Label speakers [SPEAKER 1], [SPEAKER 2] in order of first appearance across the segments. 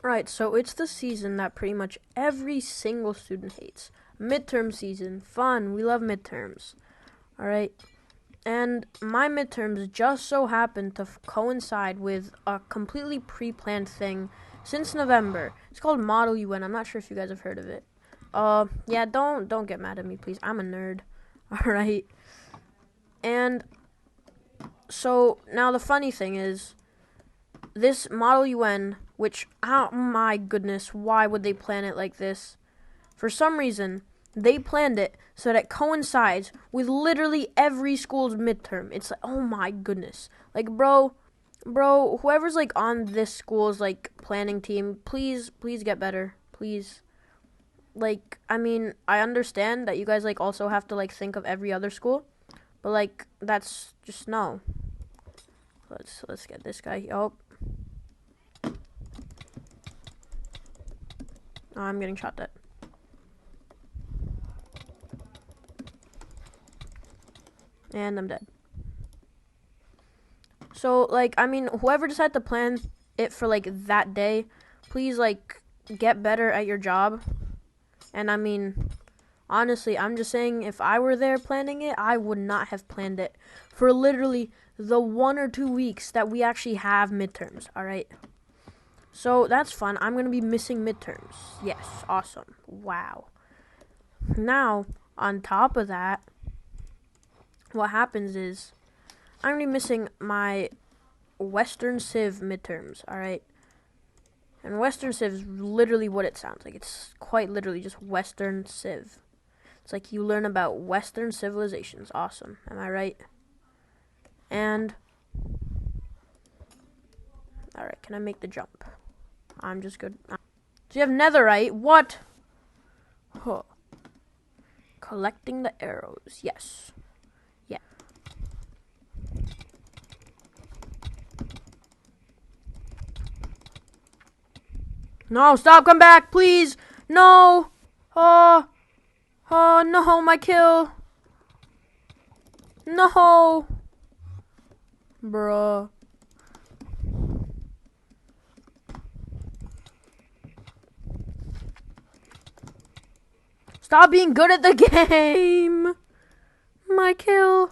[SPEAKER 1] Right, so it's the season that pretty much every single student hates. Midterm season, fun, we love midterms. Alright, and my midterms just so happen to coincide with a completely pre-planned thing since November. It's called Model UN. I'm not sure if you guys have heard of it. Yeah, don't get mad at me, please. I'm a nerd. Alright. And so now the funny thing is, this Model UN, which, oh my goodness, why would they plan it like this? For some reason, they planned it so that it coincides with literally every school's midterm. It's like, oh my goodness. Like, bro, whoever's, like, on this school's, like, planning team, please get better. Please. Like, I mean, I understand that you guys, like, also have to, like, think of every other school. But, like, that's just, no. Let's get this guy. Oh, I'm getting shot at. And I'm dead. So, like, I mean, whoever decided to plan it for, like, that day, please, like, get better at your job. And, I mean, honestly, I'm just saying, if I were there planning it, I would not have planned it for literally the 1 or 2 weeks that we actually have midterms, alright? So, that's fun. I'm going to be missing midterms. Yes, awesome. Wow. Now, on top of that, what happens is, I'm going to be missing my Western Civ midterms, alright? And Western Civ is literally what it sounds like. It's quite literally just Western Civ. It's like you learn about Western civilizations. Awesome. Am I right? And, alright, can I make the jump? I'm just good. So you have netherite. What? Huh. Collecting the arrows. Yes. Yeah. No, stop, come back, please. No. Oh, no, my kill. No. Bruh. Stop being good at the game. My kill.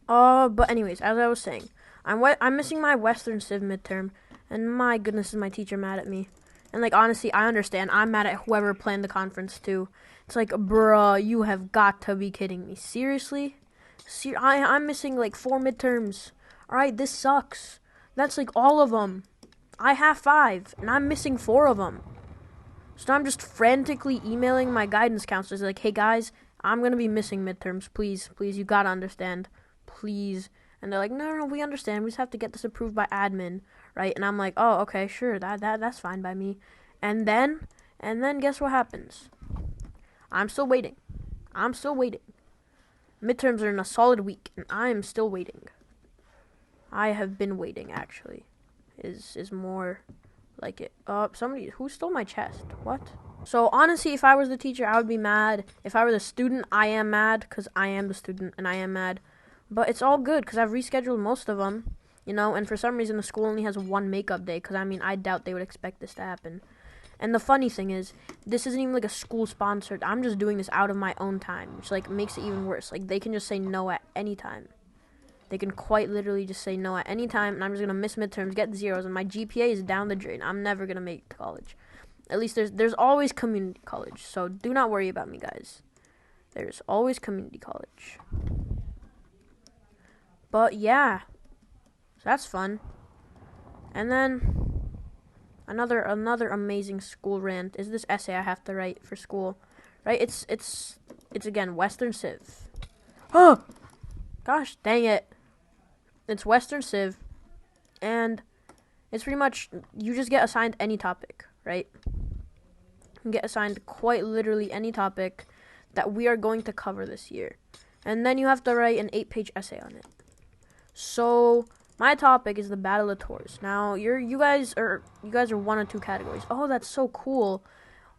[SPEAKER 1] But anyways, as I was saying, I'm missing my Western Civ midterm, and my goodness, is my teacher mad at me. And, like, honestly, I understand. I'm mad at whoever planned the conference, too. It's like, bruh, you have got to be kidding me. Seriously? I'm missing, like, 4 midterms. Alright, this sucks. That's, like, all of them. I have 5, and I'm missing 4 of them. So I'm just frantically emailing my guidance counselors, like, hey, guys, I'm going to be missing midterms. Please, you got to understand. Please. And they're like, no, we understand. We just have to get this approved by admin, right? And I'm like, oh, okay, sure, that's fine by me. And then guess what happens? I'm still waiting. Midterms are in a solid week, and I am still waiting. I have been waiting, actually, is more like it. Somebody, who stole my chest? What? So, honestly, if I was the teacher, I would be mad. If I were the student, I am mad, because I am the student, and I am mad. But it's all good, because I've rescheduled most of them, you know, and for some reason the school only has 1 makeup day, because, I mean, I doubt they would expect this to happen. And the funny thing is, this isn't even, like, a school-sponsored. I'm just doing this out of my own time, which, like, makes it even worse. Like, they can just say no at any time. They can quite literally just say no at any time, and I'm just going to miss midterms, get zeros, and my GPA is down the drain. I'm never going to make it to college. At least there's always community college, so do not worry about me, guys. There's always community college. But, yeah. So that's fun. And then, another amazing school rant is this essay I have to write for school. Right? It's again, Western Civ. Oh! Gosh, dang it. It's Western Civ. And it's pretty much, you just get assigned any topic, right? You can get assigned quite literally any topic that we are going to cover this year. And then you have to write an 8-page essay on it. So, my topic is the Battle of Tours. Now, you guys are 1 or 2 categories. Oh, that's so cool.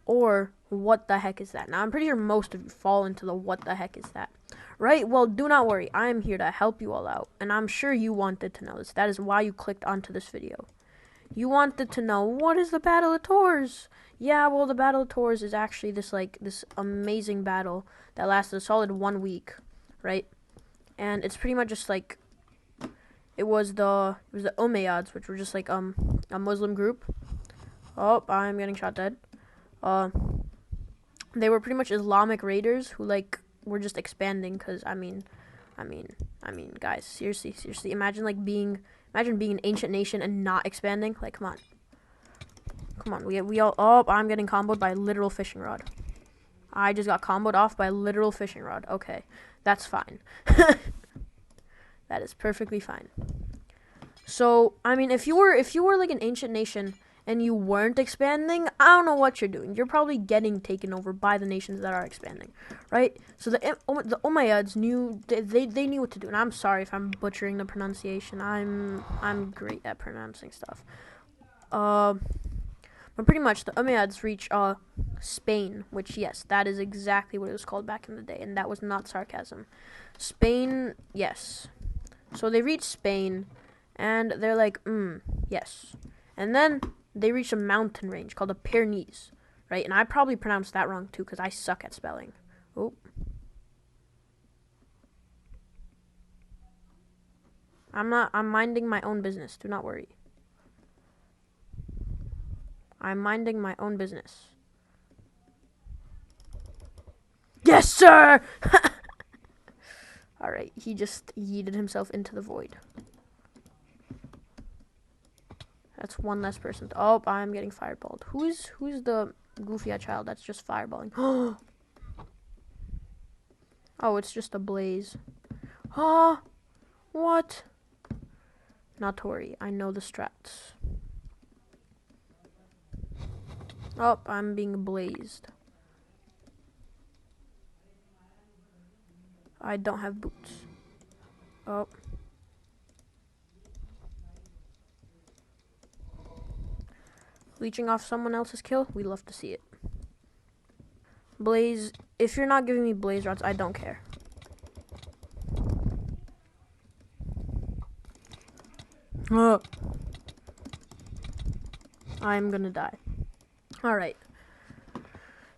[SPEAKER 1] Or, what the heck is that? Now, I'm pretty sure most of you fall into the what the heck is that. Right? Well, do not worry. I am here to help you all out. And I'm sure you wanted to know this. That is why you clicked onto this video. You wanted to know, what is the Battle of Tours? Yeah, well, the Battle of Tours is actually this amazing battle that lasted a solid 1 week, right? And it's pretty much just like, it was the Umayyads, which were just like a Muslim group. Oh, I'm getting shot dead. They were pretty much Islamic raiders who like were just expanding. Cause I mean, guys, seriously, imagine being an ancient nation and not expanding. Like, come on, we all. Oh, I'm getting comboed by a literal fishing rod. I just got comboed off by a literal fishing rod. Okay, that's fine. That is perfectly fine. So, I mean, if you were like an ancient nation and you weren't expanding, I don't know what you're doing. You're probably getting taken over by the nations that are expanding, right? So the Umayyads knew, they knew what to do. And I'm sorry if I'm butchering the pronunciation. I'm great at pronouncing stuff. But pretty much the Umayyads reach Spain, which, yes, that is exactly what it was called back in the day, and that was not sarcasm. Spain, yes. So they reach Spain, and they're like, yes. And then they reach a mountain range called the Pyrenees, right? And I probably pronounced that wrong too, because I suck at spelling. Oh. I'm minding my own business. Do not worry. I'm minding my own business. Yes, sir! Alright, he just yeeted himself into the void. That's one less person. Oh, I'm getting fireballed. Who's the goofy child that's just fireballing? Oh, it's just a blaze. What? Not to worry, I know the strats. Oh, I'm being blazed. I don't have boots. Oh. Leeching off someone else's kill? We love to see it. Blaze, if you're not giving me blaze rods, I don't care. I'm gonna die. Alright.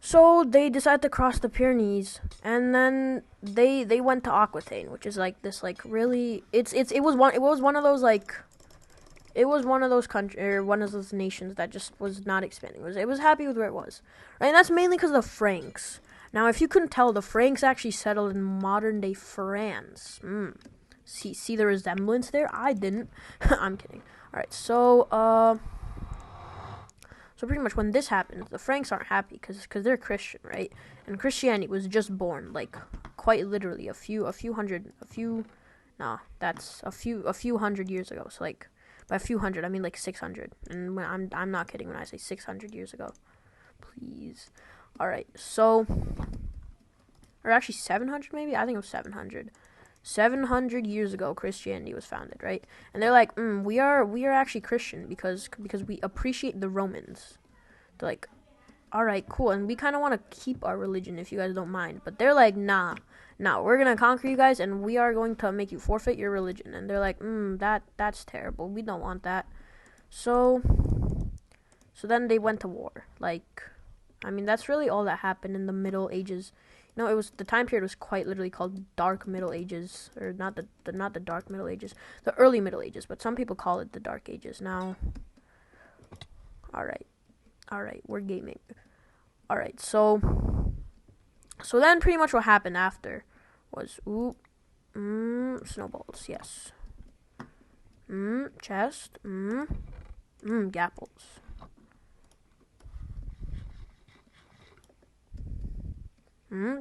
[SPEAKER 1] So they decided to cross the Pyrenees, and then they went to Aquitaine, which is like this really it was one of those countries, or one of those nations that just was not expanding. It was happy with where it was, right? And that's mainly because of the Franks. Now, if you couldn't tell, the Franks actually settled in modern day France. See the resemblance there? I didn't. I'm kidding. All right, so pretty much when this happens, the Franks aren't happy because they're Christian, right? And Christianity was just born, like, quite literally a few hundred years ago. So like, by a few hundred, I mean like 600. And I'm not kidding when I say 600 years ago. Please. All right, so, or actually 700 maybe? I think it was 700. 700 years ago, Christianity was founded, right? And they're like, we are actually Christian because we appreciate the Romans. They're like, all right, cool, and we kind of want to keep our religion if you guys don't mind. But they're like, nah, we're gonna conquer you guys, and we are going to make you forfeit your religion. And they're like, that's terrible. We don't want that. So then they went to war. Like, I mean, that's really all that happened in the Middle Ages. No, the time period was quite literally called Dark Middle Ages, or not the Dark Middle Ages, the Early Middle Ages, but some people call it the Dark Ages. Now, all right, we're gaming. All right, so then pretty much what happened after was snowballs, yes, chest, gapples.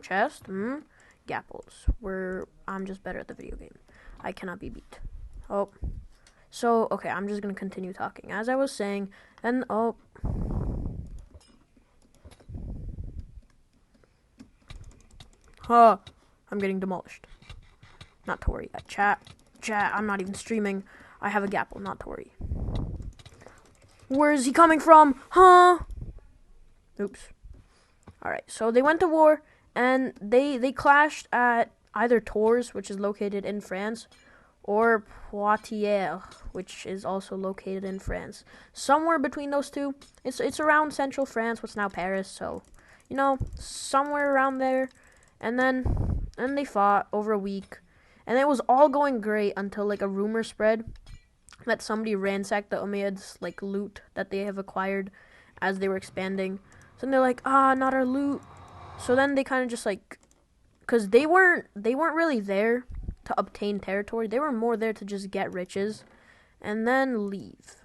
[SPEAKER 1] Chest, gapples. I'm just better at the video game. I cannot be beat. Oh. So, okay, I'm just gonna continue talking. As I was saying, and I'm getting demolished. Not to worry. Chat, I'm not even streaming. I have a gapple, not to worry. Where is he coming from? Oops. Alright, so they went to war. And they clashed at either Tours, which is located in France, or Poitiers, which is also located in France. Somewhere between those two. It's around central France, what's now Paris, so, you know, somewhere around there. And then they fought over a week. And it was all going great until, like, a rumor spread that somebody ransacked the Umayyads, like, loot that they have acquired as they were expanding. So then they're like, not our loot. So then they kind of just, like, because they weren't really there to obtain territory. They were more there to just get riches and then leave,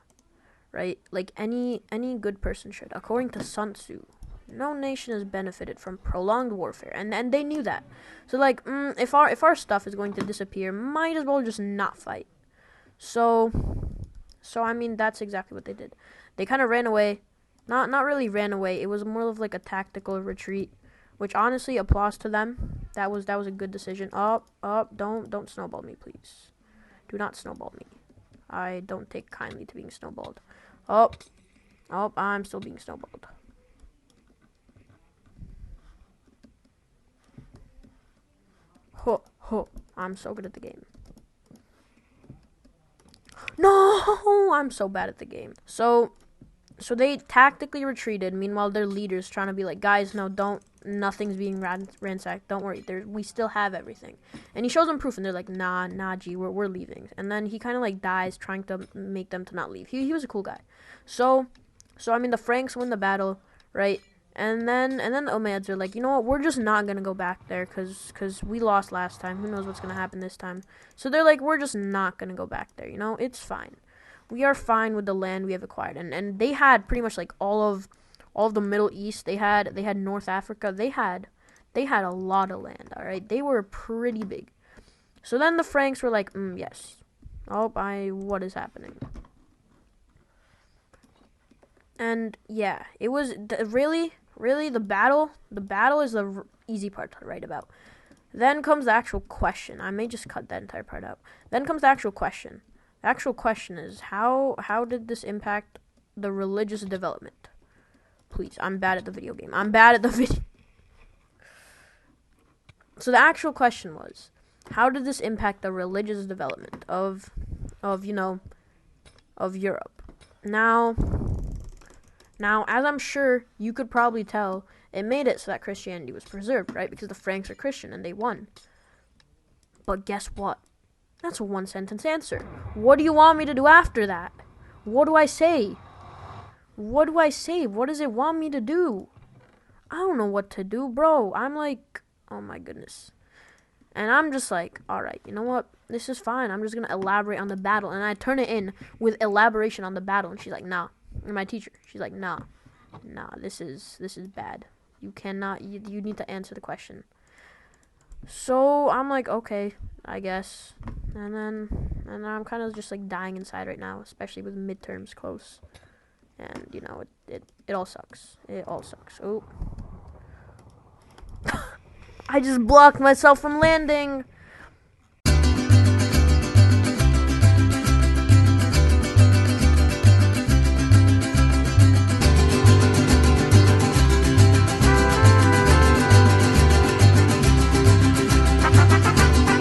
[SPEAKER 1] right? Like any good person should. According to Sun Tzu, no nation has benefited from prolonged warfare, and they knew that. So like, if our stuff is going to disappear, might as well just not fight. So I mean, that's exactly what they did. They kind of ran away. Not really ran away. It was more of like a tactical retreat, which honestly, applause to them. That was a good decision. Don't snowball me, please. Do not snowball me. I don't take kindly to being snowballed. I'm still being snowballed. I'm so good at the game. No, I'm so bad at the game. So they tactically retreated. Meanwhile, their leader's trying to be like, guys, no, nothing's being ransacked. Don't worry, we still have everything. And he shows them proof, and they're like, nah, G, we're leaving. And then he kind of like dies trying to make them to not leave. He was a cool guy. So I mean, the Franks win the battle, right? And then the Umayyads are like, you know what? We're just not gonna go back there because we lost last time. Who knows what's gonna happen this time? So they're like, we're just not gonna go back there. You know, it's fine. We are fine with the land we have acquired. And they had pretty much like all of the Middle East. They had North Africa. They had a lot of land, all right? They were pretty big. So then the Franks were like, yes. What is happening? And yeah, it was really the battle. The battle is the easy part to write about. Then comes the actual question. I may just cut that entire part out. Then comes the actual question. The actual question is, how did this impact the religious development? Please, I'm bad at the video game. So the actual question was, how did this impact the religious development of Europe? Now, as I'm sure you could probably tell, it made it so that Christianity was preserved, right? Because the Franks are Christian and they won. But guess what? That's a one-sentence answer. What do you want me to do after that? What do I say? What does it want me to do? I don't know what to do, bro. I'm like, oh my goodness. And I'm just like, all right, you know what? This is fine. I'm just going to elaborate on the battle. And I turn it in with elaboration on the battle. And she's like, nah. And my teacher, she's like, nah, this is bad. You cannot, you need to answer the question. So I'm like, okay, I guess. And I'm kind of just like dying inside right now, especially with midterms close. And, you know, it all sucks. It all sucks. Oh. I just blocked myself from landing.